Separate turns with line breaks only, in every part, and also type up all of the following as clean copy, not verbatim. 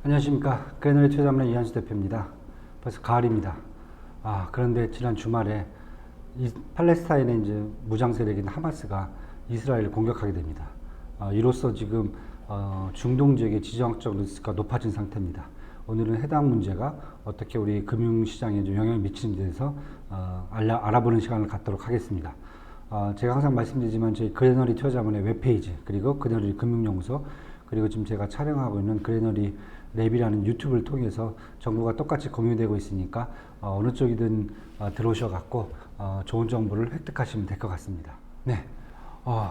안녕하십니까. 그레너리 투자자문의 이한수 대표입니다. 벌써 가을입니다. 그런데 지난 주말에 팔레스타인의 이제 무장 세력인 하마스가 이스라엘을 공격하게 됩니다. 이로써 지금 중동 지역의 지정학적 리스크가 높아진 상태입니다. 오늘은 해당 문제가 어떻게 우리 금융시장에 좀 영향을 미치는지에 대해서 알아보는 시간을 갖도록 하겠습니다. 제가 항상 말씀드리지만 저희 그레너리 투자자문의 웹페이지, 그리고 그레너리 금융연구소, 그리고 지금 제가 촬영하고 있는 그레너리 랩이라는 유튜브를 통해서 정보가 똑같이 공유되고 있으니까 어느 쪽이든 들어오셔갖고 좋은 정보를 획득하시면 될 것 같습니다. 네.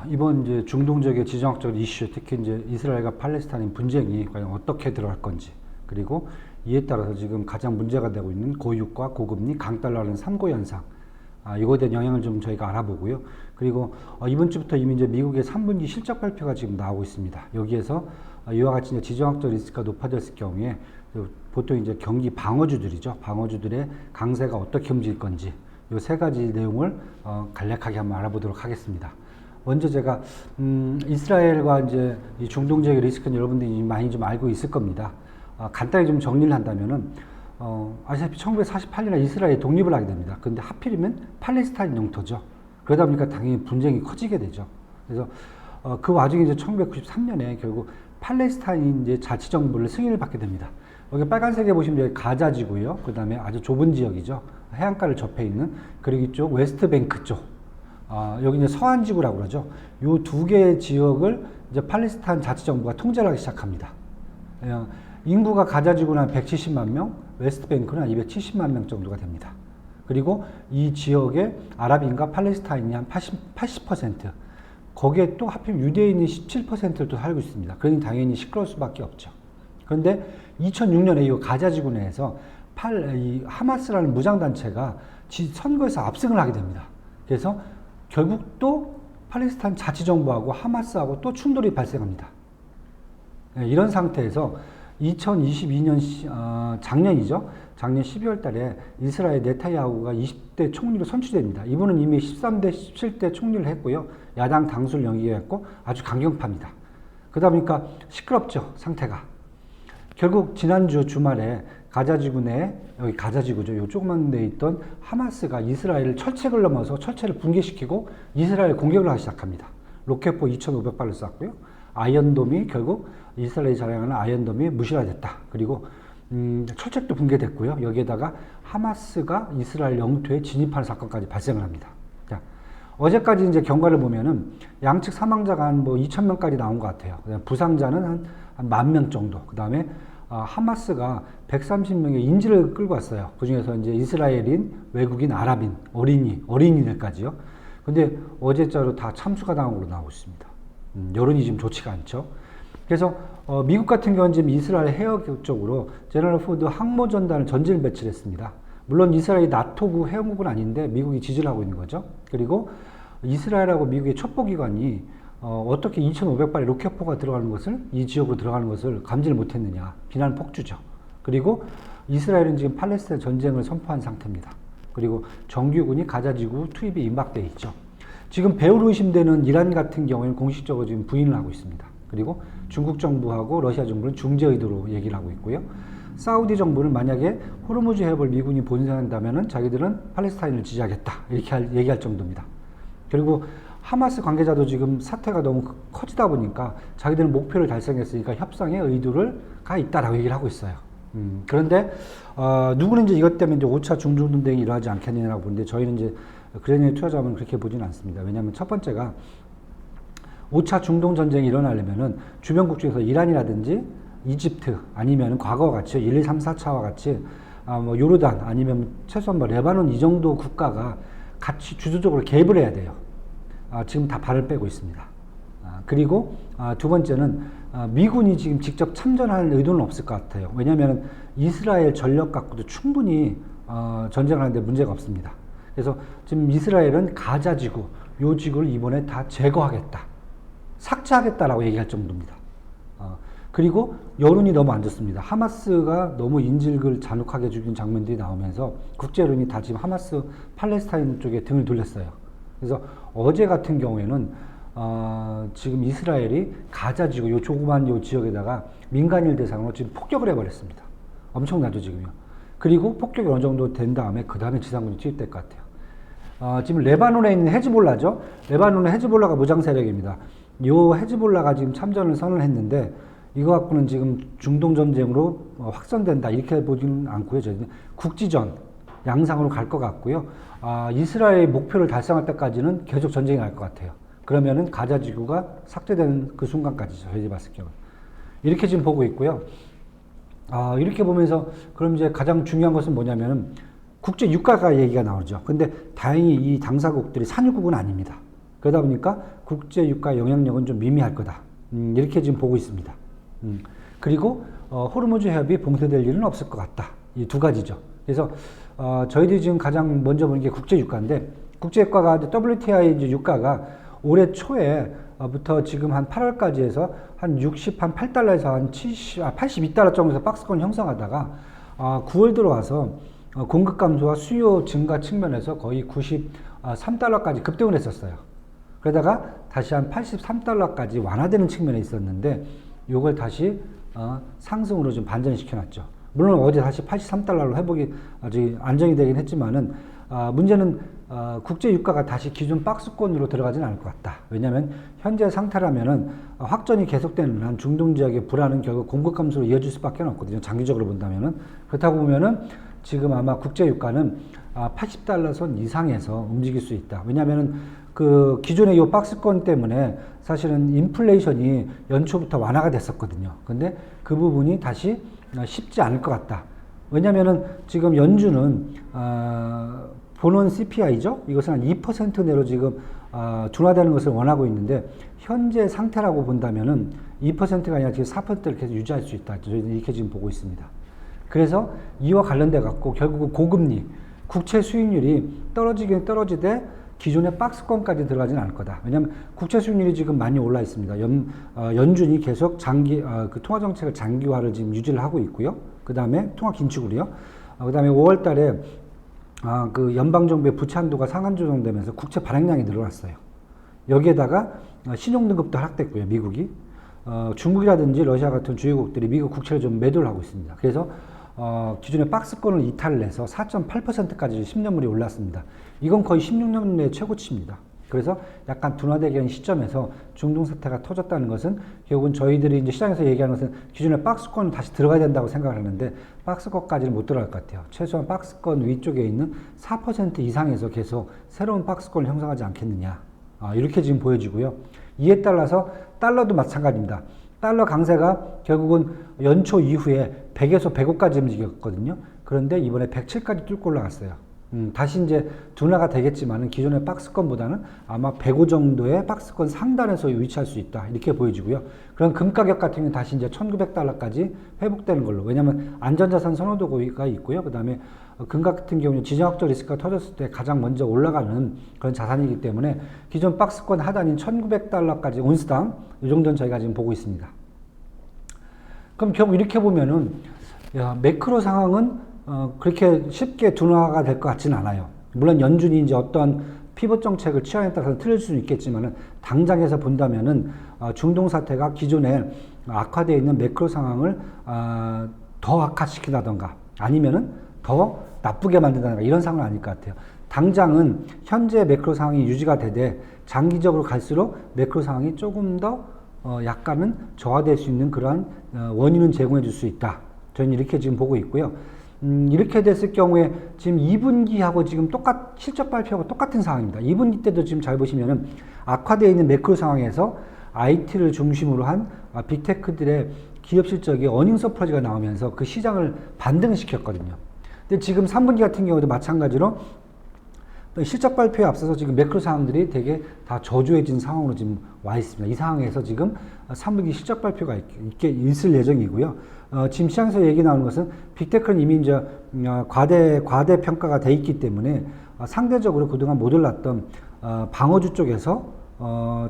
이번 이제 중동 지역의 지정학적 이슈, 특히 이제 이스라엘과 팔레스타인 분쟁이 과연 어떻게 들어갈 건지, 그리고 이에 따라서 지금 가장 문제가 되고 있는 고유가, 고금리, 강달러라는 3고 현상, 이거에 대한 영향을 좀 저희가 알아보고요. 그리고 이번 주부터 이미 이제 미국의 3분기 실적 발표가 지금 나오고 있습니다. 여기에서 이와 같이 이제 지정학적 리스크가 높아졌을 경우에 보통 이제 경기 방어주들이죠. 방어주들의 강세가 어떻게 움직일 건지, 이 세 가지 내용을 간략하게 한번 알아보도록 하겠습니다. 먼저 제가 이스라엘과 이제 이 중동 지역의 리스크는 여러분들이 많이 좀 알고 있을 겁니다. 간단히 좀 정리를 한다면은 아시다시피 1948년에 이스라엘이 독립을 하게 됩니다. 그런데 하필이면 팔레스타인 영토죠. 그러다 보니까 당연히 분쟁이 커지게 되죠. 그래서 그 와중에 이제 1993년에 결국 팔레스타인 이제 자치정부를 승인을 받게 됩니다. 여기 빨간색에 보시면 여기 가자지구요. 그 다음에 아주 좁은 지역이죠. 해안가를 접해 있는, 그리고 이쪽 웨스트뱅크 쪽. 여기 이제 서안지구라고 그러죠. 요 두 개의 지역을 이제 팔레스타인 자치정부가 통제를 하기 시작합니다. 인구가 가자지구는 한 170만 명, 웨스트뱅크는 한 270만 명 정도가 됩니다. 그리고 이 지역의 아랍인과 팔레스타인이 한 80%, 거기에 또 하필 유대인이 17%를 또 살고 있습니다. 그러니 당연히 시끄러울 수밖에 없죠. 그런데 2006년에 이 가자지구 내에서 이 하마스라는 무장단체가 선거에서 압승을 하게 됩니다. 그래서 결국 또 팔레스타인 자치정부하고 하마스하고 또 충돌이 발생합니다. 이런 상태에서 2022년 작년이죠. 작년 12월 달에 이스라엘 네타야후가 20대 총리로 선출됩니다. 이분은 이미 13대 17대 총리를 했고요. 야당 당수를 영위했고 아주 강경파입니다. 그러다 보니까 시끄럽죠, 상태가. 결국 지난주 주말에 가자지구 내에, 여기 가자지구죠. 요 조그만 데에 있던 하마스가 이스라엘을 철책을 넘어서 철책을 붕괴시키고 이스라엘 공격을 하기 시작합니다. 로켓포 2,500발을 쐈고요. 아이언돔이 결국 이스라엘이 자랑하는 아이언돔이 무시화됐다. 그리고 철책도 붕괴됐고요. 여기에다가 하마스가 이스라엘 영토에 진입하는 사건까지 발생을 합니다. 자, 어제까지 이제 경과를 보면은 양측 사망자가 한 2,000명까지 나온 것 같아요. 부상자는 한 10,000명 정도. 그 다음에 하마스가 130명의 인질을 끌고 왔어요. 그 중에서 이제 이스라엘인, 외국인, 아랍인, 어린이들까지요. 근데 어제자로 다 참수가 당한 걸로 나오고 있습니다. 여론이 지금 좋지가 않죠. 그래서 미국 같은 경우는 지금 이스라엘 해역 쪽으로 제너럴 푸드 항모전단을 전진을 배치를 했습니다. 물론 이스라엘이 나토국 회원국은 아닌데 미국이 지지를 하고 있는 거죠. 그리고 이스라엘하고 미국의 첩보기관이 어떻게 2,500발의 로켓포가 들어가는 것을, 이 지역으로 들어가는 것을 감지를 못했느냐, 비난 폭주죠. 그리고 이스라엘은 지금 팔레스타인 전쟁을 선포한 상태입니다. 그리고 정규군이 가자지구 투입이 임박되어 있죠. 지금 배후로 의심되는 이란 같은 경우에는 공식적으로 지금 부인을 하고 있습니다. 그리고 중국 정부하고 러시아 정부는 중재 의도로 얘기를 하고 있고요. 사우디 정부는 만약에 호르무즈 해협을 미군이 본사한다면은 자기들은 팔레스타인을 지지하겠다, 이렇게 얘기할 정도입니다. 그리고 하마스 관계자도 지금 사태가 너무 커지다 보니까 자기들은 목표를 달성했으니까 협상의 의도가 있다라고 얘기를 하고 있어요. 그런데 누구는 이제 이것 때문에 이제 5차 중동 전쟁이 일어나지 않겠느냐라고 보는데, 저희는 이제 그레너리 투자자문은 그렇게 보지는 않습니다. 왜냐하면 첫 번째가 5차 중동 전쟁이 일어나려면은 주변국 중에서 이란이라든지 이집트, 아니면 과거와 같이 1, 2, 3, 4차와 같이 요르단, 아니면 최소한 레바논 이 정도 국가가 같이 주도적으로 개입을 해야 돼요. 지금 다 발을 빼고 있습니다. 그리고 두 번째는 미군이 지금 직접 참전할 의도는 없을 것 같아요. 왜냐하면 이스라엘 전력 갖고도 충분히 전쟁을 하는데 문제가 없습니다. 그래서 지금 이스라엘은 가자지구, 요 지구를 이번에 다 제거하겠다, 삭제하겠다라고 얘기할 정도입니다. 그리고 여론이 너무 안 좋습니다. 하마스가 너무 인질을 잔혹하게 죽인 장면들이 나오면서 국제 여론이 다 지금 하마스 팔레스타인 쪽에 등을 돌렸어요. 그래서 어제 같은 경우에는 지금 이스라엘이 가자 지구, 요 조그만 요 지역에다가 민간인을 대상으로 지금 폭격을 해버렸습니다. 엄청나죠, 지금요. 그리고 폭격이 어느 정도 된 다음에, 그 다음에 지상군이 투입될 것 같아요. 지금 레바논에 있는 헤즈볼라죠. 레바논의 헤즈볼라가 무장 세력입니다. 요 헤즈볼라가 지금 참전을 선언했는데, 이거 갖고는 지금 중동 전쟁으로 확산된다 이렇게 보지는 않고요. 저희는 국지전 양상으로 갈 것 같고요. 이스라엘 목표를 달성할 때까지는 계속 전쟁이 날 것 같아요. 그러면은 가자 지구가 삭제되는 그 순간까지죠. 저희들이 봤을 경우 이렇게 지금 보고 있고요. 이렇게 보면서 그럼 이제 가장 중요한 것은 뭐냐면은 국제 유가가 얘기가 나오죠. 근데 다행히 이 당사국들이 산유국은 아닙니다. 그러다 보니까 국제 유가 영향력은 좀 미미할 거다. 이렇게 지금 보고 있습니다. 그리고 호르무즈 해협이 봉쇄될 일은 없을 것 같다. 이 두 가지죠. 그래서 저희들이 지금 가장 먼저 보는 게 국제 유가인데, 국제 유가가 WTI 이제 유가가 올해 초에부터 지금 한 8월까지 해서 한 8달러에서 한 82달러 정도에서 박스권 형성하다가 9월 들어와서 공급 감소와 수요 증가 측면에서 거의 93달러까지 급등을 했었어요. 그러다가 다시 한 83달러까지 완화되는 측면에 있었는데, 요걸 다시 상승으로 좀 반전시켜놨죠. 물론 어제 다시 83달러로 회복이 아직 안정이 되긴 했지만은, 문제는 국제 유가가 다시 기존 박스권으로 들어가지는 않을 것 같다. 왜냐하면 현재 상태라면은 확전이 계속되는 한 중동 지역의 불안은 결국 공급 감소로 이어질 수밖에 없거든요. 장기적으로 본다면은. 그렇다고 보면은 지금 아마 국제 유가는 80달러 선 이상에서 움직일 수 있다. 왜냐하면은 그 기존의 이 박스권 때문에 사실은 인플레이션이 연초부터 완화가 됐었거든요. 근데 그 부분이 다시 쉽지 않을 것 같다. 왜냐면은 지금 연준은 본원 CPI죠. 이것은 한 2% 내로 지금 둔화되는 것을 원하고 있는데, 현재 상태라고 본다면은 2%가 아니라 지금 4%를 계속 유지할 수 있다. 저희는 이렇게 지금 보고 있습니다. 그래서 이와 관련돼 갖고 결국은 고금리, 국채 수익률이 떨어지긴 떨어지되 기존의 박스권까지 들어가지는 않을 거다. 왜냐하면 국채 수익률이 지금 많이 올라 있습니다. 연준이 계속 그 통화 정책을 장기화를 지금 유지를 하고 있고요. 그 다음에 통화 긴축을요. 그 다음에 5월 달에 그 연방정부의 부채 한도가 상한 조정되면서 국채 발행량이 늘어났어요. 여기에다가 신용등급도 하락됐고요. 미국이. 중국이라든지 러시아 같은 주요국들이 미국 국채를 좀 매도를 하고 있습니다. 그래서 기존의 박스권을 이탈을 해서 4.8%까지 10년물이 올랐습니다. 이건 거의 16년 내 최고치입니다. 그래서 약간 둔화되기 한 시점에서 중동 사태가 터졌다는 것은 결국은 저희들이 이제 시장에서 얘기하는 것은 기존의 박스권은 다시 들어가야 된다고 생각을 하는데, 박스권까지는 못 들어갈 것 같아요. 최소한 박스권 위쪽에 있는 4% 이상에서 계속 새로운 박스권을 형성하지 않겠느냐. 이렇게 지금 보여지고요. 이에 따라서 달러도 마찬가지입니다. 달러 강세가 결국은 연초 이후에 100에서 105까지 움직였거든요. 그런데 이번에 107까지 뚫고 올라갔어요. 다시 이제 둔화가 되겠지만은 기존의 박스권보다는 아마 105 정도의 박스권 상단에서 위치할 수 있다. 이렇게 보여지고요. 그럼 금 가격 같은 경우는 다시 이제 1900달러까지 회복되는 걸로. 왜냐하면 안전자산 선호도가 있고요. 그 다음에 금 같은 경우는 지정학적 리스크가 터졌을 때 가장 먼저 올라가는 그런 자산이기 때문에 기존 박스권 하단인 1900달러까지 온스당 이 정도는 저희가 지금 보고 있습니다. 그럼 결국 이렇게 보면은 매크로 상황은 그렇게 쉽게 둔화가 될 것 같지는 않아요. 물론 연준이 이제 어떤 피벗 정책을 취하에 따라서 틀릴 수는 있겠지만은, 당장에서 본다면은 중동 사태가 기존에 악화되어 있는 매크로 상황을 더 악화시키다던가 아니면은 더 나쁘게 만든다던가 이런 상황은 아닐 것 같아요. 당장은 현재 매크로 상황이 유지가 되되 장기적으로 갈수록 매크로 상황이 조금 더 약간은 저하될 수 있는 그러한 원인은 제공해 줄 수 있다. 저는 이렇게 지금 보고 있고요. 이렇게 됐을 경우에 지금 2분기하고 지금 실적 발표하고 똑같은 상황입니다. 2분기 때도 지금 잘 보시면은 악화되어 있는 매크로 상황에서 IT를 중심으로 한 빅테크들의 기업 실적이 어닝 서프라이즈가 나오면서 그 시장을 반등시켰거든요. 근데 지금 3분기 같은 경우도 마찬가지로 실적 발표에 앞서서 지금 매크로 상황들이 되게 다 저조해진 상황으로 지금 와 있습니다. 이 상황에서 지금 3분기 실적 발표가 있을 예정이고요. 지금 시장에서 얘기 나오는 것은 빅테크는 이미 이제 과대 평가가 돼 있기 때문에 상대적으로 그동안 못 올랐던 방어주 쪽에서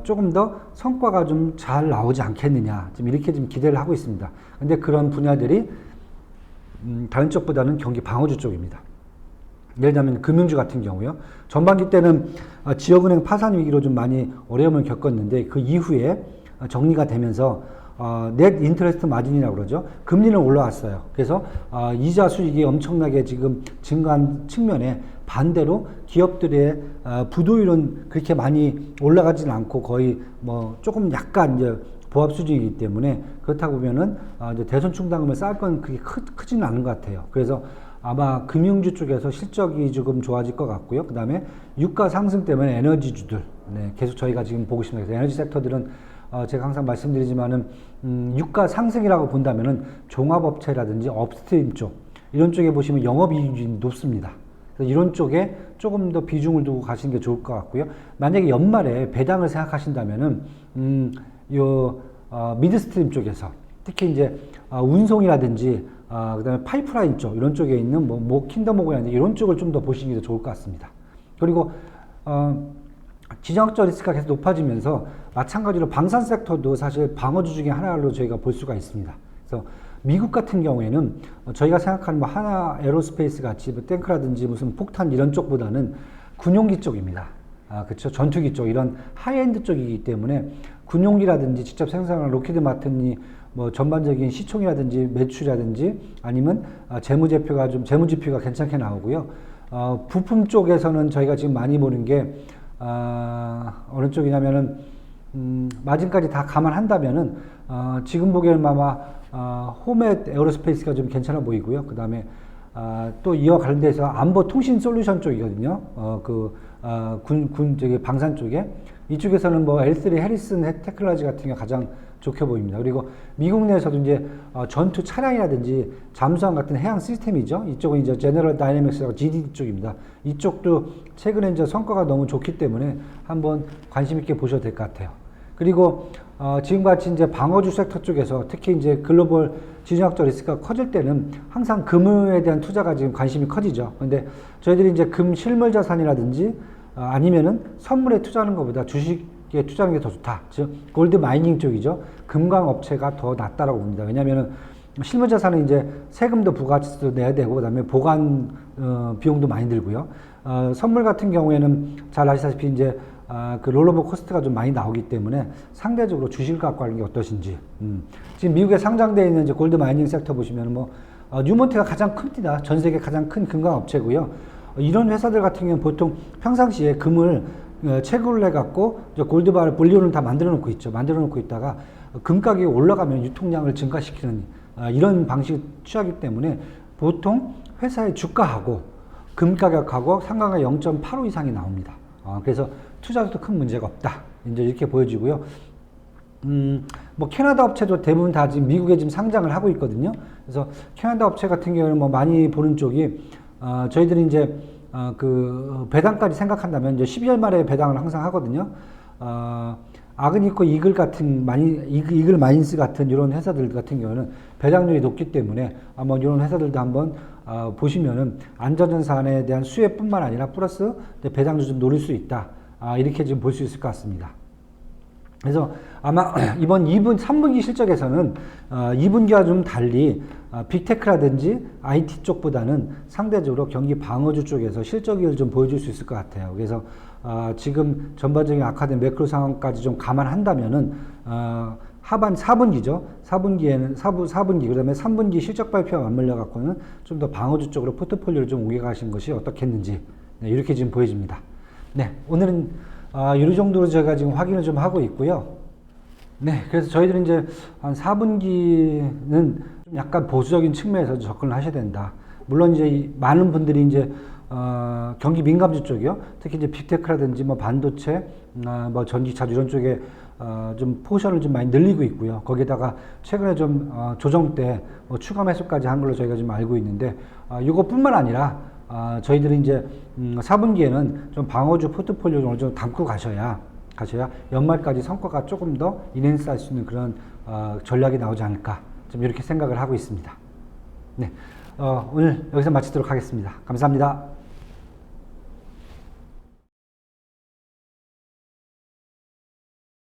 조금 더 성과가 좀 잘 나오지 않겠느냐, 지금 이렇게 좀 기대를 하고 있습니다. 근데 그런 분야들이 다른 쪽보다는 경기 방어주 쪽입니다. 예를 들면 금융주 같은 경우요. 전반기 때는 지역은행 파산 위기로 좀 많이 어려움을 겪었는데 그 이후에 정리가 되면서 넷 인터레스트 마진이라고 그러죠. 금리는 올라왔어요. 그래서 이자 수익이 엄청나게 지금 증가한 측면에 반대로 기업들의 부도율은 그렇게 많이 올라가지는 않고 거의 뭐 조금 약간 이제 보합 수준이기 때문에 그렇다고 보면은 이제 대손 충당금을 쌓을 건 그렇게 크지는 않은 것 같아요. 그래서 아마 금융주 쪽에서 실적이 조금 좋아질 것 같고요. 그 다음에 유가 상승 때문에 에너지주들, 네, 계속 저희가 지금 보고 있습니다. 그래서 에너지 섹터들은 제가 항상 말씀드리지만은 유가 상승이라고 본다면은 종합업체라든지 업스트림 쪽 이런 쪽에 보시면 영업이익이 높습니다. 그래서 이런 쪽에 조금 더 비중을 두고 가시는 게 좋을 것 같고요. 만약에 연말에 배당을 생각하신다면은 미드스트림 쪽에서 특히 이제 운송이라든지 그다음에 파이프라인 쪽 이런 쪽에 있는 뭐 킨더모그라든지 이런 쪽을 좀 더 보시는 게 좋을 것 같습니다. 그리고 지정학적 리스크가 계속 높아지면서 마찬가지로 방산 섹터도 사실 방어주 중에 하나로 저희가 볼 수가 있습니다. 그래서 미국 같은 경우에는 저희가 생각하는 뭐 하나 에어로스페이스 같이 뭐 탱크라든지 무슨 폭탄 이런 쪽보다는 군용기 쪽입니다. 그렇죠. 전투기 쪽 이런 하이엔드 쪽이기 때문에 군용기라든지 직접 생산하는 로키드 마틴이 뭐 전반적인 시총이라든지 매출이라든지 아니면 재무지표가 괜찮게 나오고요. 부품 쪽에서는 저희가 지금 많이 보는 게 어느 쪽이냐면은 마진까지 다 감안한다면은 지금 보기에는 아마 호멧 에어로스페이스가 좀 괜찮아 보이고요. 그 다음에 또 이와 관련돼서 안보 통신 솔루션 쪽이거든요. 저기 방산 쪽에 이쪽에서는 뭐 L3 해리슨 테크놀로지 같은 게 가장 좋게 보입니다. 그리고 미국 내에서도 이제 전투 차량이라든지 잠수함 같은 해양 시스템이죠. 이쪽은 이제 제너럴 다이내믹스가 GD 쪽입니다. 이쪽도 최근에 이제 성과가 너무 좋기 때문에 한번 관심 있게 보셔도 될 것 같아요. 그리고 지금같이 이제 방어주 섹터 쪽에서 특히 이제 글로벌 지정학적 리스크가 커질 때는 항상 금에 대한 투자가 지금 관심이 커지죠. 근데 저희들이 이제 금 실물 자산이라든지 아니면은 선물에 투자하는 것보다 주식에 투자하는 게 더 좋다. 즉 골드 마이닝 쪽이죠. 금광 업체가 더 낫다라고 봅니다. 왜냐하면은 실물 자산은 이제 세금도 부가가치세도 내야 되고 그다음에 보관 비용도 많이 들고요. 선물 같은 경우에는 잘 아시다시피 이제 그 롤오버 코스트가 좀 많이 나오기 때문에 상대적으로 주식을 갖고 하는 게 어떠신지. 지금 미국에 상장되어 있는 이제 골드 마이닝 섹터 보시면 뭐 뉴몬트가 가장 큽니다. 전 세계 가장 큰 금광 업체고요. 이런 회사들 같은 경우는 보통 평상시에 금을 채굴을 해갖고 골드바를 볼리온을 다 만들어 놓고 있죠. 만들어 놓고 있다가 금 가격이 올라가면 유통량을 증가시키는 이런 방식을 취하기 때문에 보통 회사의 주가하고 금 가격하고 상관관계 0.85 이상이 나옵니다. 그래서 투자도 큰 문제가 없다. 이제 이렇게 보여지고요. 뭐 캐나다 업체도 대부분 다 지금 미국에 지금 상장을 하고 있거든요. 그래서 캐나다 업체 같은 경우는 뭐 많이 보는 쪽이 저희들이 이제 그 배당까지 생각한다면 이제 12월 말에 배당을 항상 하거든요. 아그니코 이글 같은 이글 마인스 같은 이런 회사들 같은 경우는 배당률이 높기 때문에 한번 이런 회사들도 한번 보시면은 안전자산에 대한 수혜뿐만 아니라 플러스 배당도 좀 노릴 수 있다. 이렇게 좀 볼 수 있을 것 같습니다. 그래서 아마 이번 3분기 실적에서는 2분기와 좀 달리 빅테크라든지 IT 쪽보다는 상대적으로 경기 방어주 쪽에서 실적을 좀 보여줄 수 있을 것 같아요. 그래서 지금 전반적인 악화된 매크로 상황까지 좀 감안한다면은 하반 4분기죠. 4분기 그다음에 3분기 실적 발표와 맞물려 갖고는 좀 더 방어주 쪽으로 포트폴리오를 좀 옮겨가신 것이 어떻겠는지 이렇게 지금 보여집니다. 네, 오늘은 이 정도로 제가 지금 확인을 좀 하고 있고요. 네, 그래서 저희들은 이제 한 4분기는 좀 약간 보수적인 측면에서 접근을 하셔야 된다. 물론 이제 많은 분들이 이제 경기 민감주 쪽이요. 특히 이제 빅테크라든지 뭐 반도체, 뭐 전기차 이런 쪽에 좀 포션을 좀 많이 늘리고 있고요. 거기에다가 최근에 좀 조정 때 뭐 추가 매수까지 한 걸로 저희가 지금 알고 있는데 이것뿐만 아니라 저희들이 이제 4분기에는 좀 방어주 포트폴리오를 어느 정도 담고 가셔야 연말까지 성과가 조금 더 인핸스 할 수 있는 그런 전략이 나오지 않을까 좀 이렇게 생각을 하고 있습니다. 네, 오늘 여기서 마치도록 하겠습니다. 감사합니다.